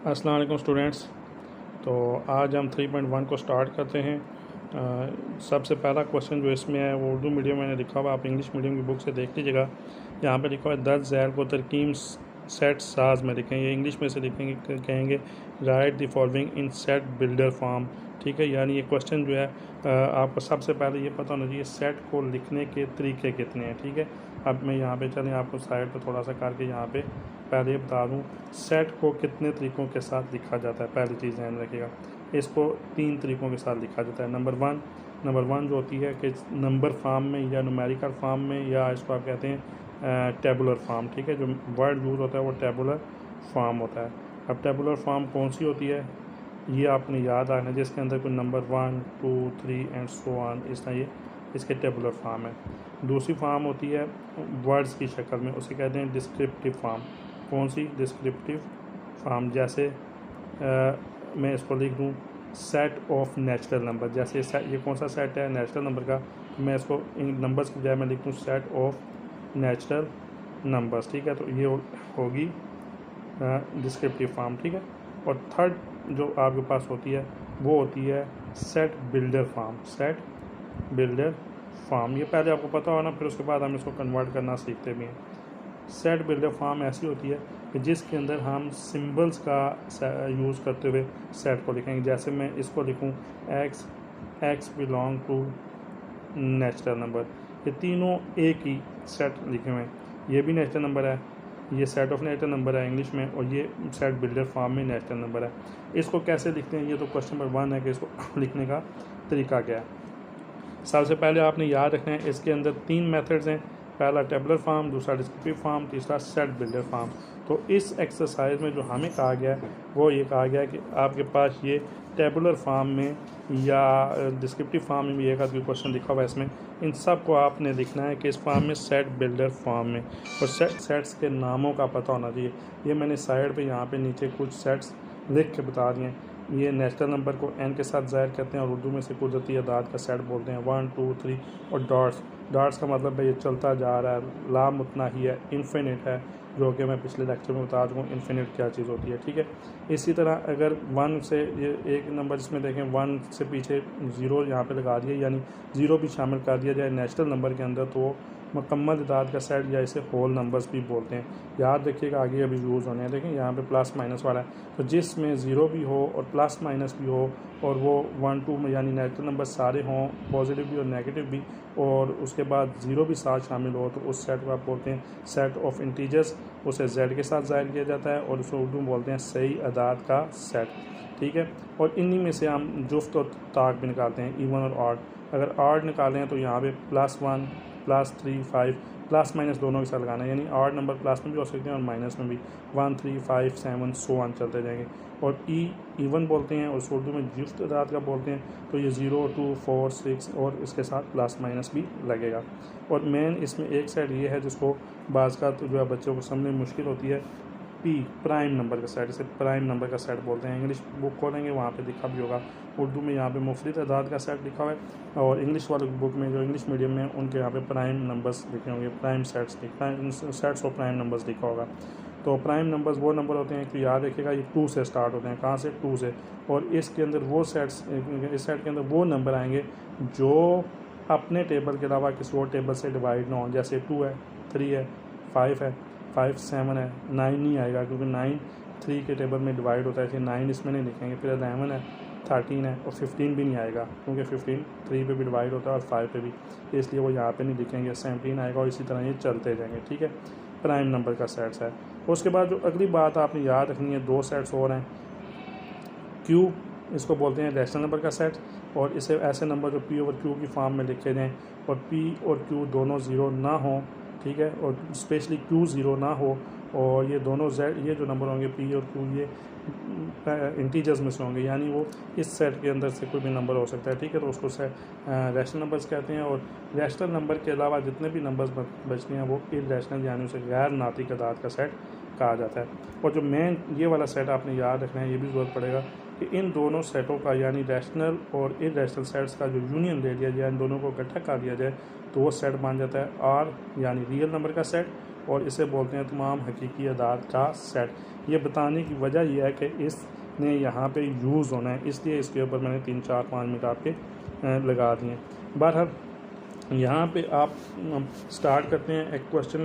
अस्सलाम वालेकुम स्टूडेंट्स। तो आज हम 3.1 को स्टार्ट करते हैं। सबसे पहला क्वेश्चन जो इसमें है वो उर्दू मीडियम में लिखा हुआ, आप इंग्लिश मीडियम की बुक से देख लीजिएगा। यहाँ पे लिखा हुआ है 10 ज़ैल को तरकीब सेट साज में लिखें। ये इंग्लिश में से लिखेंगे, कहेंगे right the following in set builder form. ठीक है, यानी ये क्वेश्चन जो है आपको सबसे पहले ये पता होना चाहिए सेट को लिखने के तरीके कितने हैं। ठीक है, अब मैं यहाँ पे चलें आपको साइड पे थोड़ा सा करके यहाँ पे पहले ये बता दूँ सेट को कितने तरीक़ों के साथ लिखा जाता है। पहली चीज़ ध्यान रखिएगा, इसको 3 तरीक़ों के साथ लिखा जाता है। नंबर वन जो होती है कि नंबर फॉर्म में या न्यूमेरिकल फॉर्म में, या इसको आप कहते हैं टेबुलर फॉर्म। ठीक है, जो वर्ड यूज़ होता है वो टेबुलर फॉर्म होता है। अब टेबुलर फॉर्म कौन सी होती है ये आपने याद रखना, जिसके अंदर कोई नंबर 1 2 3 एंड सो ऑन, इस तरह ये इसके टेबुलर फॉर्म है। दूसरी फॉर्म होती है वर्ड्स की शक्ल में, उसे कहते हैं डिस्क्रिप्टिव फॉर्म। कौन सी? Descriptive form. जैसे मैं इसको लिख दूँ सेट ऑफ नेचुरल नंबर। जैसे ये कौन सा सेट है? नेचुरल नंबर का। मैं इसको इन नंबर्स की बजाय मैं लिख दूँ सेट ऑफ नेचुरल नंबर्स। ठीक है, तो ये होगी डिस्क्रिप्टिव फॉर्म। ठीक है, और थर्ड जो आपके पास होती है वो होती है set builder form. Set builder form, ये पहले आपको पता होना, फिर उसके बाद हम इसको कन्वर्ट करना सीखते भी हैं। सेट बिल्डर फॉर्म ऐसी होती है कि जिसके अंदर हम सिंबल्स का यूज़ करते हुए सेट को लिखेंगे। जैसे मैं इसको लिखूं X belong to natural number, ये तीनों एक ही सेट लिखे हुए हैं। ये भी नेचुरल नंबर है, ये सेट ऑफ नेचुरल नंबर है इंग्लिश में, और ये सेट बिल्डर फॉर्म में नेचुरल नंबर है। इसको कैसे लिखते हैं, ये तो क्वेश्चन नंबर 1 है कि इसको लिखने का तरीका क्या है। सबसे पहले आपने याद रखना है इसके अंदर 3 मेथड्स हैं। पहला टेबुलर फॉर्म, दूसरा डिस्क्रिप्टिव फॉर्म, तीसरा सेट बिल्डर फॉर्म। तो इस एक्सरसाइज में जो हमें कहा गया है वो ये कहा गया है कि आपके पास ये टेबुलर फॉर्म में या डिस्क्रिप्टिव फॉर्म में भी एक आध क्वेश्चन लिखा हुआ है इसमें, इन सब को आपने लिखना है कि इस फॉर्म में सेट बिल्डर फॉर्म में, और सेट्स के नामों का पता होना चाहिए। ये मैंने साइड पे यहाँ पे नीचे कुछ सेट्स लिख के बता दिए हैं। ये नेचुरल नंबर को n के साथ ज़ाहिर करते हैं, और उर्दू में से कुदरती अदाद का सेट बोलते हैं। 1 2 3 और डॉट्स का मतलब है ये चलता जा रहा है, लाम उतना ही है, इन्फिनिट है, जो कि मैं पिछले लेक्चर में बता दूँ इन्फिनिट क्या चीज़ होती है। ठीक है, इसी तरह अगर 1 से ये एक नंबर जिसमें देखें 1 से पीछे 0 यहाँ पे लगा दिए, यानी 0 भी शामिल कर दिया जाए नेचुरल नंबर के अंदर, तो मुकम्मल अदाद का सेट, या इसे होल नंबर्स भी बोलते हैं। याद रखिएगा आगे अभी यूज़ होने हैं। देखें यहाँ पे प्लस माइनस वाला है, तो जिसमें 0 भी हो और प्लस माइनस भी हो, और वो 1 2 में यानी नेचुरल नंबर सारे हों, पॉजिटिव भी और नेगेटिव भी, और उसके बाद 0 भी साथ शामिल हो, तो उस सेट को आप बोलते हैं सेट ऑफ इंटीजर्स। उसे z के साथ ज़ाहिर किया जाता है, और उसे उर्दू में बोलते हैं सही अदाद का सेट। ठीक है, और इन्हीं में से हम जुफ्त और ताक भी निकालते हैं, इवन और ऑड। अगर ऑड निकालें तो यहाँ पे +1 +3 5 प्लस माइनस दोनों के साथ लगाना है, यानी ऑड नंबर प्लस में भी हो सकते हैं और माइनस में भी। 1 3 5 7 सो ऑन चलते जाएंगे। और इवन बोलते हैं, और उर्दू में जुफ्त अदाद का बोलते हैं, तो ये 0 2 4 6 और इसके साथ प्लस माइनस भी लगेगा। और मेन इसमें एक साइड ये है जिसको बाज़ का तो जो है बच्चों को समझने में मुश्किल होती है, प्राइम नंबर का सेट, इसे प्राइम नंबर का सेट बोलते हैं। इंग्लिश बुक खोलेंगे वहाँ पे लिखा भी होगा, उर्दू में यहाँ पे मुफ्रद अदाद का सेट लिखा हुआ है, और इंग्लिश वाले बुक में जो इंग्लिश मीडियम में उनके यहाँ पे प्राइम नंबर्स लिखे होंगे, प्राइम सेट्स और प्राइम नंबर्स लिखा होगा। तो प्राइम नंबर्स वो नंबर होते हैं कि याद रखिएगा ये 2 से स्टार्ट होते हैं। कहाँ से? 2 से। और इसके अंदर वो सेट्स, इस सेट के अंदर वो नंबर आएंगे जो अपने टेबल के अलावा किसी और टेबल से डिवाइड ना हो। जैसे 2 है, 3 है, 5 है, 5 7 है, 9 नहीं आएगा क्योंकि 9 3 के टेबल में डिवाइड होता है, इसलिए 9 इसमें नहीं लिखेंगे। फिर 11 है, 13 है, और 15 भी नहीं आएगा क्योंकि 15 3 पे भी डिवाइड होता है और 5 पे भी, इसलिए वो यहाँ पे नहीं लिखेंगे। 17 आएगा, और इसी तरह ये चलते जाएंगे। ठीक है, प्राइम नंबर का सेट्स है। उसके बाद जो अगली बात आपने याद रखनी है, 2 सेट्स और हैं। क्यू, इसको बोलते हैं रैशनल नंबर का सेट, और इसे ऐसे नंबर जो पी ओवर क्यू की फॉर्म में लिखे जाएँ, और पी और क्यू दोनों ज़ीरो ना हो। ठीक है, और स्पेशली क्यू ज़ीरो ना हो, और ये दोनों ये जो नंबर होंगे पी और क्यू, ये इंटीजर्स में से होंगे, यानी वो इस सेट के अंदर से कोई भी नंबर हो सकता है। ठीक है, तो उसको रैशनल नंबर्स कहते हैं। और रैशनल नंबर के अलावा जितने भी नंबर्स बचते हैं वो इर्रेशनल, यानी उसे गैर नातिक अदाद का सेट कहा जाता है। और जो मेन ये वाला सेट आपने याद रखना है, ये भी ज़रूरत पड़ेगा कि इन दोनों सेटों का, यानी रैशनल और इर्रेशनल सेट्स का जो यूनियन ले लिया जाए, इन दोनों को इकट्ठा कर दिया जाए, तो वो सेट बन जाता है आर, यानी रियल नंबर का सेट। और इसे बोलते हैं तमाम हकीकी अदाद का सेट। ये बताने की वजह यह है कि इसने यहाँ पे यूज़ होना है, इसलिए इसके ऊपर मैंने 3-4-5 मिनट आपके लगा दिए। बहरहाल यहाँ पे आप स्टार्ट करते हैं एक क्वेश्चन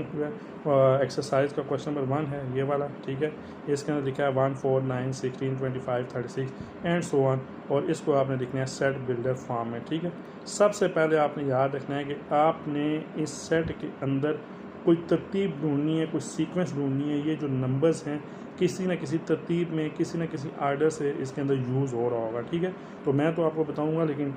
एक्सरसाइज का क्वेश्चन नंबर 1 है ये वाला, ठीक है। इसके अंदर लिखा है 1, 4, 9, 16, 25, 36 एंड सो ऑन, और इसको आपने लिखना है सेट बिल्डर फॉर्म में, ठीक है। सबसे पहले आपने याद रखना है कि आपने इस सेट के अंदर कोई तरतीब ढूंढनी है, कोई सीक्वेंस ढूंढनी है। ये जो नंबर्स हैं किसी न किसी तरतीब में, किसी न किसी आर्डर से इसके अंदर यूज़ हो रहा होगा, ठीक है। तो मैं तो आपको बताऊँगा, लेकिन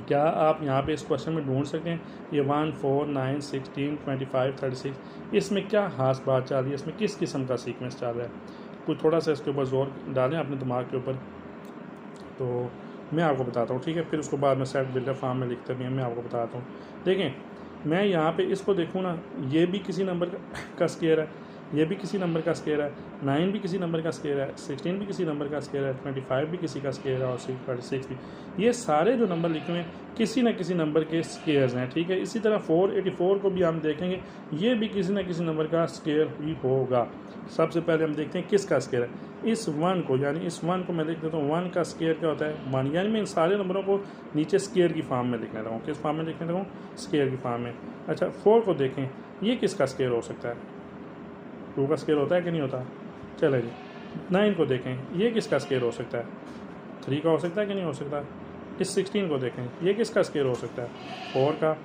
क्या आप यहाँ पे इस क्वेश्चन में ढूंढ सकते हैं ये 1, 4, 9, 16, 25, 36 इसमें क्या खास बात चल रही है, इसमें किस किस्म का सीक्वेंस चल रहा है। कुछ थोड़ा सा इसके ऊपर जोर डालें अपने दिमाग के ऊपर, तो मैं आपको बताता हूँ, ठीक है। फिर उसके बाद मैं सेट बिल्डर फॉर्म में लिखते भी मैं आपको बताता हूँ। देखें, मैं यहाँ पे इसको देखूँ ना, ये भी किसी नंबर का स्केयर है, ये भी किसी नंबर का स्केयर है, 9 भी किसी नंबर का स्केयर है, 16 भी किसी नंबर का स्केयर है, 25 भी किसी का स्केयर है और 26 भी। ये सारे जो नंबर लिखे हुए हैं किसी न किसी नंबर के स्केयर्स हैं, ठीक है। इसी तरह 484 को भी हम देखेंगे, ये भी किसी न किसी नंबर का स्केयर ही होगा। सबसे पहले हम देखते हैं किसका स्केयर है। इस 1 को, यानी इस 1 को मैं लिख देता हूँ, 1 का स्केयर क्या होता है 1, यानी मैं इन सारे नंबरों को नीचे स्केयर की फॉर्म में लिखने लगा हूँ। किस फॉर्म में लिखने लगा हूँ? स्केयर की फॉर्म में। अच्छा, 4 को देखें, ये किसका स्केयर हो सकता है? 2 का स्केयर होता है कि नहीं होता? चले जी। 9 को देखें, ये किसका स्केयर हो सकता है? 3 का हो सकता है कि नहीं हो सकता? इस 16 को देखें, ये किसका स्केयर हो सकता है? 4 का।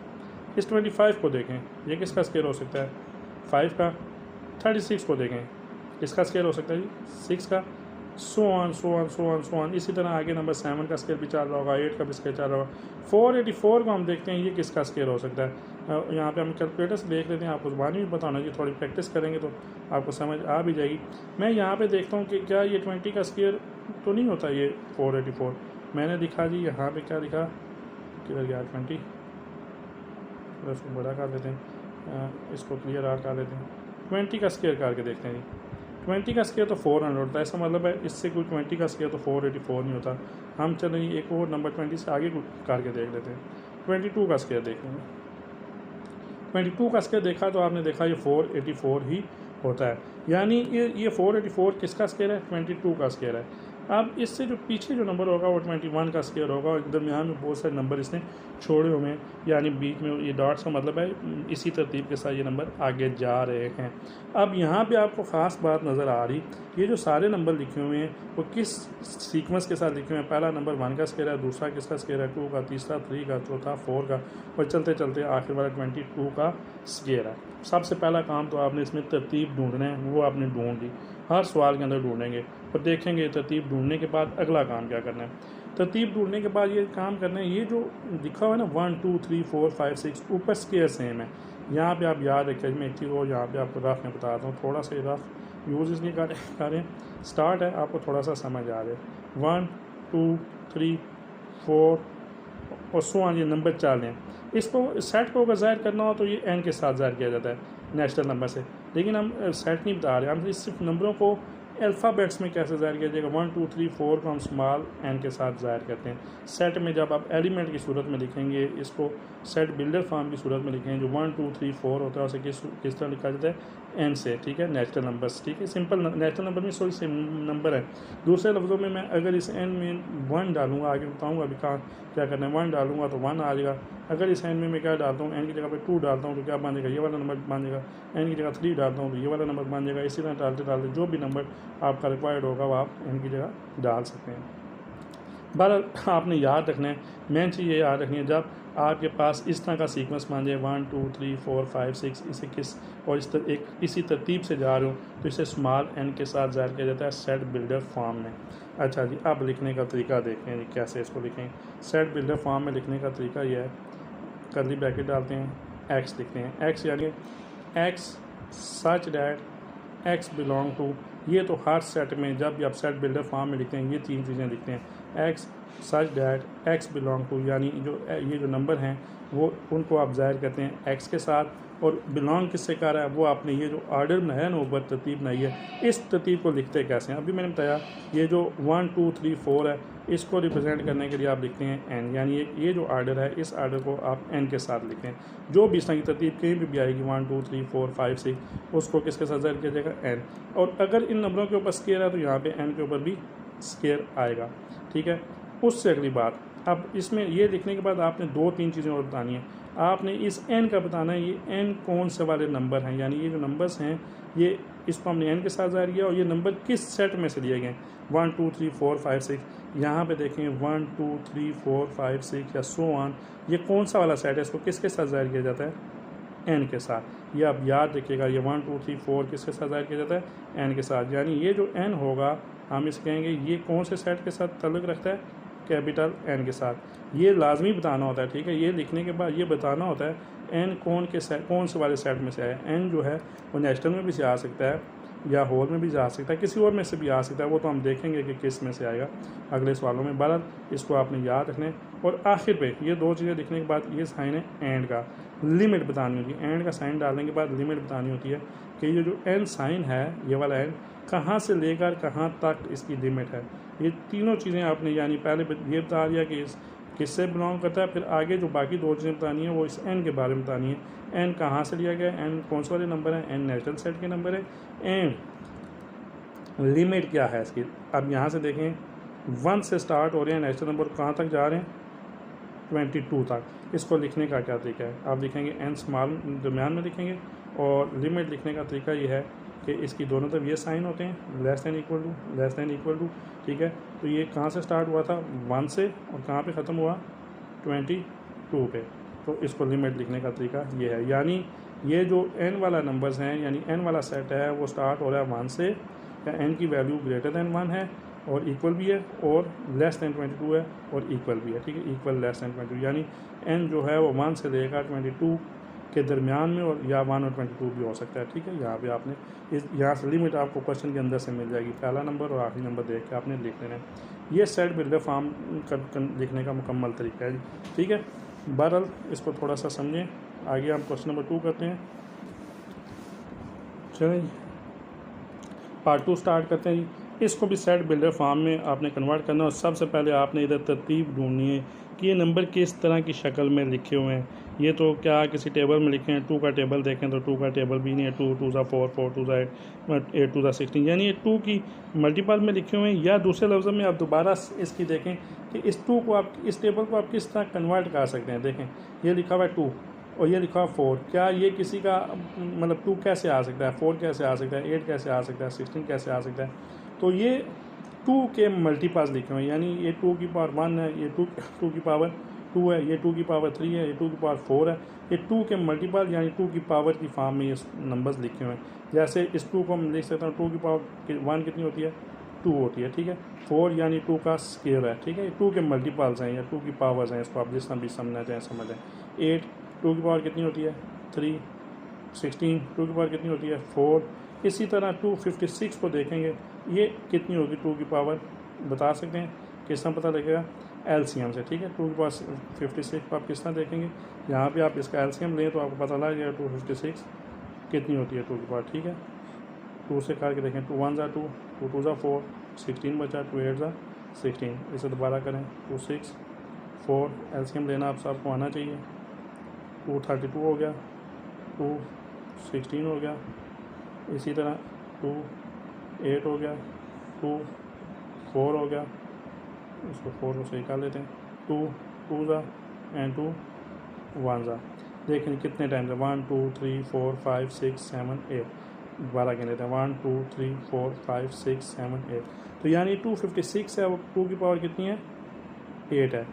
इस 25 को देखें, ये किसका स्केयर हो सकता है? 5 का। 36 को देखें, इसका स्केयर हो सकता है जी 6 का। So on. इसी तरह आगे नंबर 7 का स्केयर भी चल रहा होगा, 8 का भी स्केयर चल रहा होगा। 484 को हम देखते हैं, ये किसका स्केयर हो सकता है। यहाँ पे हम कैलकुलेटर से देख लेते हैं, आपको ज़बानी भी पता होना चाहिए, थोड़ी प्रैक्टिस करेंगे तो आपको समझ आ भी जाएगी। मैं यहाँ पे देखता हूँ कि क्या ये 20 का स्केयर तो नहीं होता ये 484। मैंने लिखा जी यहाँ पे क्या लिखा, किधर गया 20, इसको बड़ा कर देते हैं, इसको क्लियर आउट कर लेते हैं। 20 का स्केयर करके देखते हैं जी। 20 का स्केयर तो 400 होता है, ऐसा मतलब है इससे कोई 20 का स्केयर तो 484 नहीं होता। हम चलें एक और नंबर 20 से आगे करके देख लेते हैं। 22 का स्केयर देख लेंगे। 22 का स्केयर देखा तो आपने देखा ये 484 ही होता है, यानी ये 484 किसका स्केयर है? 22 का स्केयर है। अब इससे जो पीछे जो नंबर होगा वो 21 का स्केयर होगा, और दरमियान में बहुत सारे नंबर इसने छोड़े हुए हैं, यानी बीच में ये डॉट्स का मतलब है इसी तरतीब के साथ ये नंबर आगे जा रहे हैं। अब यहाँ पे आपको ख़ास बात नज़र आ रही, ये जो सारे नंबर लिखे हुए हैं वो किस सीक्वेंस के साथ लिखे हुए हैं। पहला नंबर 1 का स्केयर है, दूसरा किसका स्केयर है 2 का, तीसरा 3 का, चौथा 4 का, और चलते चलते आखिर वाला 22 का स्केयर है। सबसे पहला काम तो आपने इसमें तरतीब ढूंढना है, वो आपने ढूंढ ली, हर सवाल के अंदर ढूंढेंगे और देखेंगे तरतीब ढूंढने के बाद अगला काम क्या करना है। तरतीब ढूंढने के बाद ये काम करना है, ये जो लिखा हुआ है ना 1, 2, 3, 4, 5, 6 ऊपर स्केयर सेम है। यहाँ पे आप याद रखें, मैं एक चीज़ और यहाँ पे आपको रफ में बताता हूँ, थोड़ा सा रफ यूज़ इसलिए करें, स्टार्ट है आपको थोड़ा सा समझ आ जाए। 1, 2, 3, 4 और सो ऑन, ये नंबर चाल हैं। इसको सेट को अगर ज़ाहिर करना हो तो ये एन के साथ ज़ाहिर किया जाता है नेचुरल नंबर से, लेकिन हम सेट नहीं बता रहे, हम सिर्फ नंबरों को अल्फ़ाबेट्स में कैसे ज़ाहिर किया जाएगा। 1, 2, 3, 4 को हम स्मॉल एन के साथ ज़ाहिर करते हैं। सेट में जब आप एलिमेंट की सूरत में लिखेंगे, इसको सेट बिल्डर फॉर्म की सूरत में लिखेंगे, जो 1, 2, 3, 4 होता है उसे किस तरह लिखा जाता है? एन से, ठीक है, नेचुरल नंबर्स, ठीक है। सिंपल नेचुरल नंबर में सॉरी सेम नंबर है। दूसरे लफ्ज़ों में मैं अगर इस एन में 1 डालूंगा, आगे बताऊँगा अभी कहाँ क्या करना है, 1 डालूंगा तो 1 आ जाएगा। अगर इस एन में मैं क्या डालता हूँ, एन की जगह पे 2 डालता हूँ तो क्या बन जाएगा? ये वाला नंबर बन जाएगा। एन की जगह 3 डालता हूँ तो ये वाला नंबर बन जाएगा। इसी तरह डालते डालते जो भी नंबर आपका रिक्वायर्ड होगा वो आप एन की जगह डाल सकते हैं। बहरहाल आपने याद रखना है, मेन चीज़ ये याद रखनी है, जब आपके पास इस तरह का सीक्वेंस मान जाए 1, 2, 3, 4, 5, 6 इसे किस और इसी तरतीब से जा रहे हो तो इसे स्मॉल एन के साथ ज़ाहिर किया जाता है सेट बिल्डर फॉर्म में। अच्छा जी, अब लिखने का तरीका देखें जी, कैसे इसको लिखें। सेट बिल्डर फॉर्म में लिखने का तरीका यह है, कर्ली ब्रैकेट डालते हैं, एक्स लिखते हैं। एक्स यानी X such that X belong to, ये तो हर सेट में जब भी आप सेट बिल्डर फॉर्म में लिखते हैं ये 3 चीज़ें लिखते हैं। X such that X belong to, यानी ये जो नंबर हैं वो उनको आप ज़ाहिर करते हैं एक्स के साथ, और बिलोंग किससे कर रहा है, वो आपने ये जो आर्डर बनाया ना ऊपर तरतीब बनाई है, इस तरतीब को लिखते कैसे हैं। अभी मैंने बताया ये जो 1 2 3 4 है, इसको रिप्रेजेंट करने के लिए आप लिखते हैं एन, यानी ये जो आर्डर है इस आर्डर को आप एन के साथ लिखते हैं। जो भी इस तरह की तरतीब कहीं भी आएगी 1 2 3 4 5 6, उसको किसके साथ ज़ाहिर किया जाएगा, एन। और अगर इन नंबरों के ऊपर स्केयर है तो यहाँ पे एन के ऊपर भी स्केयर आएगा, ठीक है। उससे अगली बात, अब इसमें ये लिखने के बाद आपने 2-3 चीज़ें और बतानी है। आपने इस एन का बताना है, ये एन कौन से वाले नंबर हैं, यानी ये जो नंबर्स हैं ये इसको हमने एन के साथ ज़ाहिर किया और ये नंबर किस सेट में से लिए गए, 1 2 3 4 5 6। यहाँ पे देखें 1 2 3 4 5 6 या सो ऑन, ये कौन सा वाला सेट है, इसको किसके साथ ज़ाहिर किया जाता है, एन के साथ। ये आप याद रखिएगा, ये 1 2 3 4 किसके साथ ज़ाहिर किया जाता है, एन के साथ। यानी ये जो एन होगा हम इसे कहेंगे ये कौन से सेट के साथ ताल्लुक़ रखता है, कैपिटल एन के साथ। ये लाजमी बताना होता है, ठीक है। ये लिखने के बाद ये बताना होता है एन कौन से वाले सेट में से आया। एन जो है वो नेशनल में भी से आ सकता है या होल में भी जा सकता है, किसी और में से भी आ सकता है, वो तो हम देखेंगे कि किस में से आएगा अगले सवालों में। बहरहाल इसको आपने याद रखना है। और आखिर पे ये 2 चीज़ें लिखने के बाद ये साइन है एंड का, लिमिट बतानी होती है। एंड का साइन डालने के बाद लिमिट बतानी होती है कि ये जो एन साइन है, ये वाला एन कहाँ से लेकर कहाँ तक इसकी लिमिट है। ये तीनों चीज़ें आपने, यानी पहले ये बता दिया कि किससे बिलोंग करता है, फिर आगे जो बाकी 2 चीज़ें बतानी है वो इस एन के बारे में बतानी है। एन कहाँ से लिया गया, एन कौन से वाले नंबर है, एन नेचुरल सेट के नंबर है, एंड लिमिट क्या है इसकी। अब यहाँ से देखें 1 से स्टार्ट हो रहे हैं नेचुरल नंबर, कहाँ तक जा रहे हैं, 22 तक। इसको लिखने का क्या तरीका है, आप लिखेंगे एन स्मॉल दरमियान में लिखेंगे, और लिमिट लिखने का तरीका ये है कि इसकी दोनों तरफ ये साइन होते हैं, लेस दैन इक्वल टू, ठीक है। तो ये कहाँ से स्टार्ट हुआ था, 1 से, और कहाँ पे ख़त्म हुआ, 22 पे। तो इसको लिमिट लिखने का तरीका ये है। यानी ये जो एन वाला नंबर्स हैं, यानी एन वाला सेट है, वो स्टार्ट हो रहा है 1 से, या एन की वैल्यू ग्रेटर दैन 1 है और इक्वल भी है, और लेस दैन 22 है और इक्वल भी है, ठीक है। इक्वल लेस दैन 22, यानी एन जो है वो 1 से लेकर 22 के दरमियान में, और या 1 और 22 भी हो सकता है, ठीक है। यहाँ पे आपने यहाँ से लिमिट आपको क्वेश्चन के अंदर से मिल जाएगी, पहला नंबर और आखिरी नंबर देख के आपने लिख लेना है। ये सेट बिल्डर फॉर्म लिखने का मुकम्मल तरीका है, ठीक है। बहरहाल इसको थोड़ा सा समझें। आगे हम क्वेश्चन नंबर 2 करते हैं। चलें पार्ट 2 स्टार्ट करते हैं जी। इसको भी सेट बिल्डर फॉर्म में आपने कन्वर्ट करना, और सबसे पहले आपने इधर तरतीब ढूंढनी है कि ये नंबर किस तरह की शक्ल में लिखे हुए हैं। ये तो क्या किसी टेबल में लिखे हैं, 2 का टेबल देखें तो 2 का टेबल भी नहीं है, 2 2 ज़ा 4 4 2 ज़ा 8 2 ज़ा 16, यानी ये 2 की मल्टीपल में लिखे हुए हैं। या दूसरे लफ्ज़ों में आप दोबारा इसकी देखें कि इस 2 को आप, इस टेबल को आप किस तरह कन्वर्ट कर सकते हैं। देखें ये लिखा हुआ है 2 और ये लिखा हुआ 4, क्या ये किसी का मतलब 2 कैसे आ सकता है, 4 कैसे आ सकता है, 8 कैसे आ सकता है, 16 कैसे आ सकता है। तो ये 2 के मल्टीपल्स लिखे हुए हैं, यानी ये 2 की पावर 1 है, ये 2 की पावर 2 है, ये 2 की पावर 3 है, ये 2 की पावर 4 है। ये 2 के मल्टीपल यानी 2 की पावर की फॉर्म में ये नंबर्स लिखे हुए हैं। जैसे इस 2 को हम लिख सकते हैं, 2 की पावर 1 कितनी होती है, 2 होती है, ठीक है। 4 यानी 2 का स्केयर है, ठीक है। 2 के मल्टीपल्स हैं या 2 की पावर्स हैं, इसको आप जिस तरह भी समझना चाहें समझ लें। 8 2 की पावर कितनी होती है, 3। 16 2 की पावर कितनी होती है, 4। इसी तरह 256 को देखेंगे, ये कितनी होगी 2 की पावर, बता सकते हैं किस तरह पता लगेगा, एलसीएम से, ठीक है। 2 की पावर 56 को आप किस तरह देखेंगे, यहाँ पे आप इसका एलसीएम लें तो आपको पता लग जाएगा 256 कितनी होती है 2 की पावर, ठीक है। 2 से करके देखें, 2 1 ज़ा 2, 2 2 ज़ा 4, 16 बचा, 2 8 ज़ा 16। इसे दोबारा करें, 2 6 4, एलसीएम लेना आप सबको आना चाहिए। 2 32 हो गया, 2 16 हो गया, इसी तरह 2 8 हो गया, 2 4 हो गया, इसको 4 को सही कर लेते हैं, 2 2 ज़ा एंड 2 1 ज़ा। देखें कितने टाइम से, 1 2 3 4 5 6 7 8, दोबारा कह लेते हैं, 1 2 3 4 5 6 7 8। तो यानी 256 है, वो 2 की पावर कितनी है, 8 है।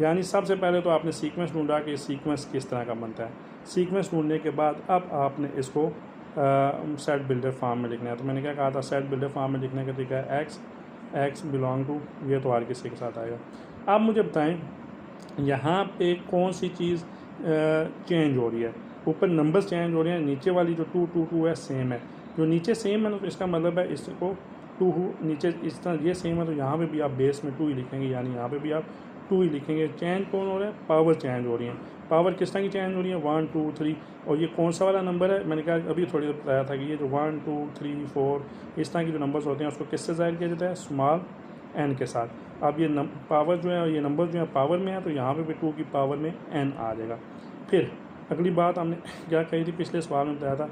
यानी सबसे पहले तो आपने सीक्वेंस ढूंढा कि सीक्वेंस किस तरह का बनता है। सीक्वेंस ढूंढने के बाद अब आपने इसको सेट बिल्डर फॉर्म में लिखना है। तो मैंने क्या कहा था, सेट बिल्डर फॉर्म में लिखने का तरीका है एक्स बिलोंग टू, ये तो हर किसी के साथ आएगा। अब मुझे बताएं यहाँ पे कौन सी चीज़ चेंज हो रही है। ऊपर नंबर्स चेंज हो रहे हैं, नीचे वाली जो 2 2 2 है सेम है। जो नीचे सेम है तो इसका मतलब है इसको 2 नीचे इस तरह ये सेम है, तो यहाँ पे भी आप बेस में 2 ही लिखेंगे, यानी यहाँ पे भी आप 2 ही लिखेंगे। चेंज कौन हो रहा है, पावर चेंज हो रही है। पावर किस तरह की चेंज हो रही है, 1 2 3। और ये कौन सा वाला नंबर है, मैंने कहा अभी थोड़ी देर बताया था कि ये जो 1 2 3 4 इस तरह के जो नंबर्स होते हैं उसको किससे ज़ाहिर किया जाता है, स्मॉल n के साथ। अब ये पावर जो है, ये नंबर जो है पावर में है, तो यहाँ पे भी 2 की पावर में n आ जाएगा। फिर अगली बात हमने क्या कही थी, पिछले सवाल में बताया था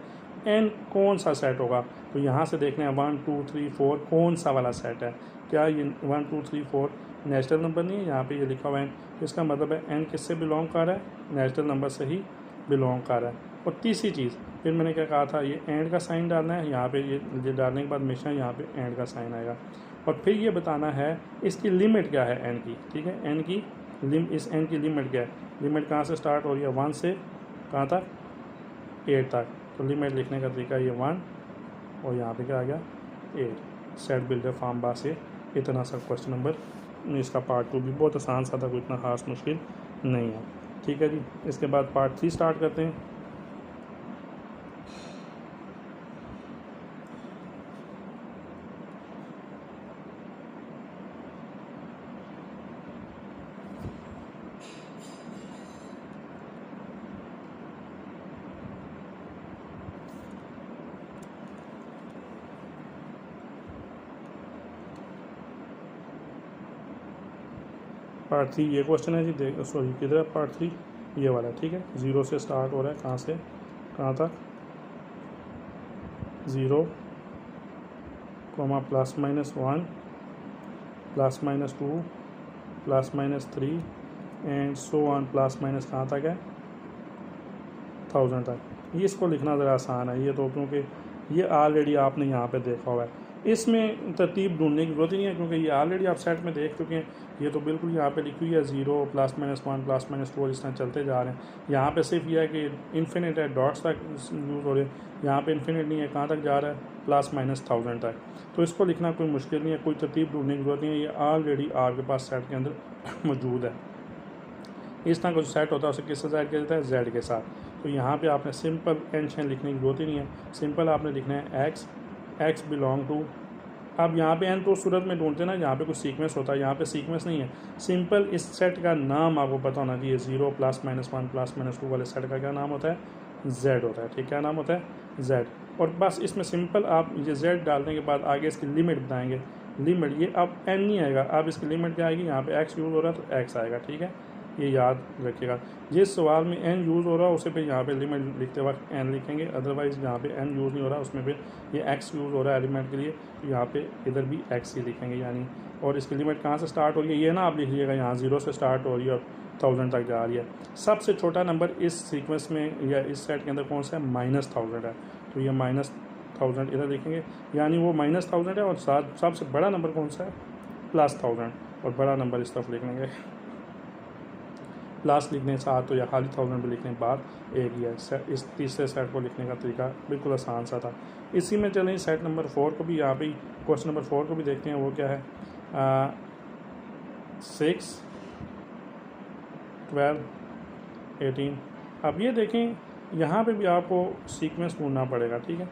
n कौन सा सेट होगा। तो यहाँ से देखना है 1 2 3 4 कौन सा वाला सेट है। क्या ये 1 2 3 4 नेचुरल नंबर नहीं है, यहाँ पे ये लिखा हुआ है n, इसका मतलब है n किससे बिलोंग कर रहा है, नेचुरल नंबर से ही बिलोंग कर रहा है। और तीसरी चीज़ फिर मैंने क्या कहा था, ये एंड का साइन डालना है, यहाँ पे ये डालने के बाद हमेशा यहाँ पे एंड का साइन आएगा। और फिर ये बताना है इसकी लिमिट क्या है n की, ठीक है, n की इस n की लिमिट क्या है, लिमिट कहाँ से स्टार्ट हो रही है, 1 से कहाँ तक, 8 तक। तो लिमिट लिखने का तरीका ये 1 और यहाँ पे क्या आ गया 8। सेट बिल्डर फार्म बा से इतना सा क्वेश्चन नंबर, इसका पार्ट 2 भी बहुत आसान सा था, कोई इतना खास मुश्किल नहीं है। ठीक है जी, इसके बाद पार्ट 3 स्टार्ट करते हैं। पार्ट 3 ये क्वेश्चन है जी, देख सॉरी किधर है पार्ट 3, ये वाला, ठीक है। 0 से स्टार्ट हो रहा है, कहाँ से कहाँ तक, 0 ±1 ±2 ±3 एंड सो ऑन ± कहाँ तक है, 1000 तक। ये इसको लिखना ज़रा आसान है, ये तो क्योंकि ये ऑलरेडी आपने यहाँ पे देखा हुआ है, इसमें तरतीब ढूंढने की जरूरत ही नहीं है, क्योंकि ये ऑलरेडी आप सेट में देख चुके हैं। ये तो बिल्कुल यहाँ पे लिखी हुई है 0 ±1 ±2 इस तरह चलते जा रहे हैं। यहाँ पे सिर्फ यह है कि इन्फिनिट है, डॉट्स तक यूज़ हो रहे हैं, यहाँ पे इन्फिनिट नहीं है, कहाँ तक जा रहा है, ±1000 तक। तो इसको लिखना कोई मुश्किल नहीं है, कोई तरतीब ढूंढने की जरूरत नहीं है, ये ऑलरेडी आपके पास सेट के अंदर मौजूद है। इस तरह का जो सेट होता है उसे किससे ज़ाहिर किया जाता है, जेड के साथ। तो यहाँ पे आपने सिंपल टेंशन लिखने की जरूरत ही नहीं है, सिंपल आपने लिखना है x बिलोंग टू। अब यहाँ पे n तो सूरत में ढूंढते ना, यहाँ पे कुछ सीक्वेंस होता है, यहाँ पे सीक्वेंस नहीं है, सिंपल इस सेट का नाम आपको पता होना चाहिए। 0 ±1 ±2 वाले सेट का क्या नाम होता है, z होता है, ठीक, क्या नाम होता है, z। और बस इसमें सिंपल आप ये z डालने के बाद आगे इसकी लिमिट बताएंगे। लिमिट ये अब n नहीं आएगा, अब इसकी लिमिट क्या आएगी, यहाँ पे x यूज़ हो रहा है तो x आएगा, ठीक है, ये याद रखिएगा। जिस सवाल में n यूज़ हो रहा है उसे पे यहाँ पे लिमिट लिखते वक्त n लिखेंगे, अदरवाइज़ जहाँ पे n यूज़ नहीं हो रहा उसमें पे ये x यूज़ हो रहा है एलिमेंट के लिए, तो यहाँ पे इधर भी x ही लिखेंगे यानी। और इसकी लिमिट कहाँ से स्टार्ट हो रही है, ये ना आप लिख लीजिएगा, यहाँ 0 से स्टार्ट हो रही है और 1000 तक जा रही है। सबसे छोटा नंबर इस सीक्वेंस में या इस सेट के अंदर कौन सा है, -1000 है, तो ये -1000 इधर लिखेंगे, यानी वो -1000 है। और साथ सबसे बड़ा नंबर कौन सा है, +1000, और बड़ा नंबर इस तरफ लिख लेंगे। प्लस लिखने साथ तो या खाली 1000 भी लिखने बाद एक ही है। इस तीसरे सेट को लिखने का तरीका बिल्कुल आसान सा था। इसी में चलें सेट नंबर 4 को भी, यहाँ पे क्वेश्चन नंबर 4 को भी देखते हैं, वो क्या है, 6 12 18। अब ये देखें यहाँ पे भी आपको सीक्वेंस ढूंढना पड़ेगा, ठीक है।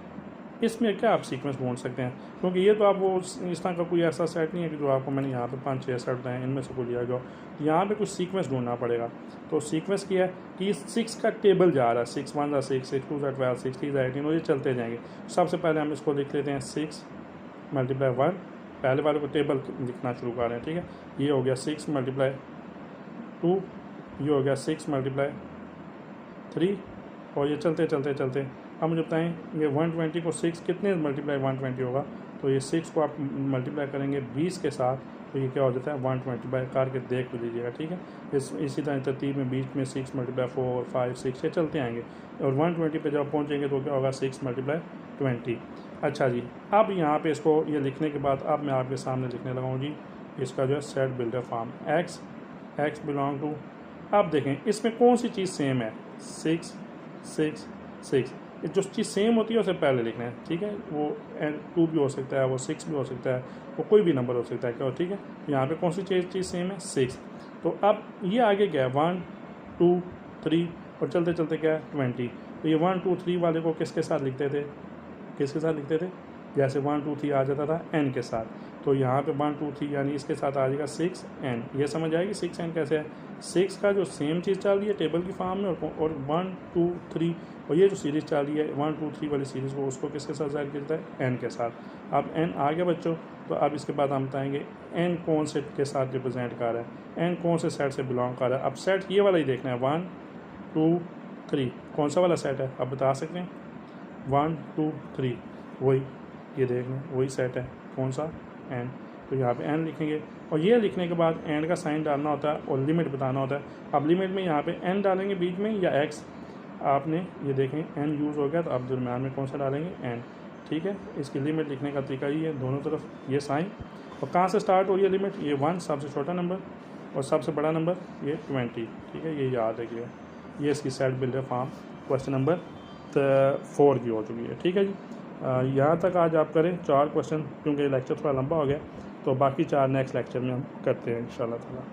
इसमें क्या आप सीक्वेंस ढूंढ सकते हैं, क्योंकि ये तो आप वो इस तरह का कोई ऐसा सेट नहीं है कि जो आपको मैंने यहाँ पे 5-6 सेट बताए इनमें से कोई लिया जाओ, यहाँ पे कुछ सीक्वेंस ढूंढना पड़ेगा। तो सीक्वेंस क्या है कि 6 का टेबल जा रहा है, 6 1 = 6, 6 2 = 12, 6 3 = 18, और ये चलते जाएंगे। सबसे पहले हम इसको लिख लेते हैं 6 × 1, पहले वाले को टेबल लिखना शुरू कर रहे हैं, ठीक है। ये हो गया 6 × 2, ये हो गया 6 × 3, और ये चलते चलते चलते अब मुझे बताएं ये 120 को 6 कितने मल्टीप्लाई 120 होगा, तो ये 6 को आप मल्टीप्लाई करेंगे 20 के साथ, तो ये क्या हो जाता है 120 करके देख लीजिएगा, ठीक है। इसी तरह तरतीब में बीच में 6 × 4 5 6 ये चलते आएंगे, और 120 पे जब पहुंचेंगे तो क्या होगा 6 × 20। अच्छा जी, अब यहाँ पे इसको ये लिखने के बाद अब मैं आपके सामने लिखने लगा हूँ जी इसका जो है set builder form x belong to. अब देखें इसमें कौन सी चीज़ सेम है, 6 6 6, जो चीज़ सेम होती है उसे पहले लिखना है, ठीक है। वो 2 भी हो सकता है, वो 6 भी हो सकता है, वो कोई भी नंबर हो सकता है, क्या, ठीक है। यहाँ पे कौन सी चीज़ सेम है, 6। तो अब ये आगे क्या है 1 2 3 और चलते चलते क्या है 20। तो ये 1 2 3 वाले को किसके साथ लिखते थे, किसके साथ लिखते थे, जैसे 1 2 3 आ जाता था n के साथ, तो यहाँ पे 1 2 3 यानी इसके साथ आ जाएगा 6n। ये समझ आएगी 6n कैसे है, 6 का जो सेम चीज़ चल रही है टेबल की फॉर्म में, और 1 2 3 और ये जो सीरीज़ चल रही है 1 2 3 वाली सीरीज़ को, उसको किसके साथ ज़ाहिर किया जाता है n के साथ। अब n आ गया बच्चों, तो अब इसके बाद हम बताएंगे n कौन से के साथ रिप्रेजेंट कर रहा है, n कौन से सेट से बिलोंग कर रहा है। अब सेट ये वाला ही देखना है 1 2 3 कौन सा वाला सेट है, अब बता सकते हैं 1 2 3 वही, ये देख लें वही सेट है, कौन सा n, तो यहाँ पे n लिखेंगे और ये लिखने के बाद एंड का साइन डालना होता है और लिमिट बताना होता है। अब लिमिट में यहाँ पे n डालेंगे बीच में या x, आपने ये देखें n यूज़ हो गया, तो अब दरम्यान में कौन सा डालेंगे n, ठीक है। इसकी लिमिट लिखने का तरीका ये है, दोनों तरफ ये साइन, और कहाँ से स्टार्ट हो रही है लिमिट, ये 1 सबसे छोटा नंबर और सबसे बड़ा नंबर ये 20, ठीक है, ये याद रखिएगा। ये इसकी set builder form question number 4 की हो चुकी है, ठीक है जी। यहाँ तक आज आप करें 4 क्वेश्चन, क्योंकि लेक्चर थोड़ा लंबा हो गया, तो बाकी 4 नेक्स्ट लेक्चर में हम करते हैं इंशाल्लाह ताला।